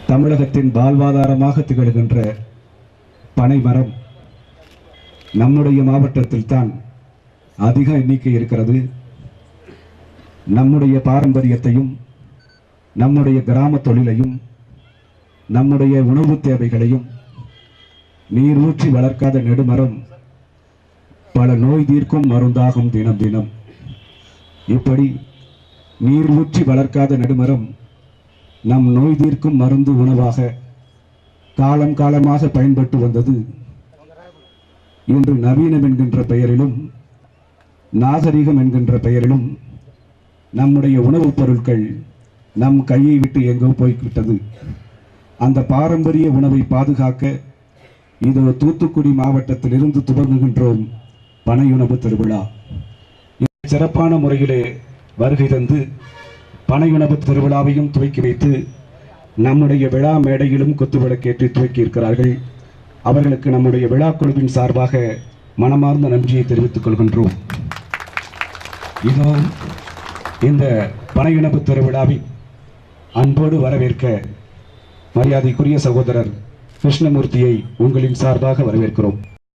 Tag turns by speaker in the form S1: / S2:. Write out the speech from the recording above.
S1: தமிழகத்தின் வாழ்வாதாரமாக திகழ்கின்ற பனை மரம் நம்முடைய மாவட்டத்தில் தான் அதிக எண்ணிக்கை இருக்கிறது. நம்முடைய பாரம்பரியத்தையும் நம்முடைய கிராம தொழிலையும் நம்முடைய உணவு தேவைகளையும் நீர் ஊற்றி வளர்க்காத நெடுமரம் பல நோய் தீர்க்கும் மருந்தாகும் தினம் தினம். இப்படி நீர் ஊற்றி வளர்க்காத நெடுமரம் நம் நோய் தீர்க்கும் மருந்து உணவாக காலம் காலமாக பயன்பட்டு வந்தது. இன்று நவீனம் என்கின்ற பெயரிலும் நாகரிகம் என்கின்ற பெயரிலும் நம்முடைய உணவுப் பொருட்கள் நம் கையை விட்டு எங்கோ போய்விட்டது. அந்த பாரம்பரிய உணவை பாதுகாக்க இதோ தூத்துக்குடி மாவட்டத்திலிருந்து துவங்குகின்றோம் பனையுணவு திருவிழா. சிறப்பான முறையிலே வருகை தந்து பனையுணவு திருவிழாவையும் துவக்கி வைத்து நம்முடைய விழா மேடையிலும் குத்துவிளக்கேற்றி துவக்கி இருக்கிறார்கள். அவர்களுக்கு நம்முடைய விழா குழுவின் சார்பாக மனமார்ந்த நன்றியை தெரிவித்துக் கொள்கின்றோம். இதோ இந்த பனையுணவு திருவிழாவை அன்போடு வரவேற்க மரியாதைக்குரிய சகோதரர் கிருஷ்ணமூர்த்தியை உங்களின் சார்பாக வரவேற்கிறோம்.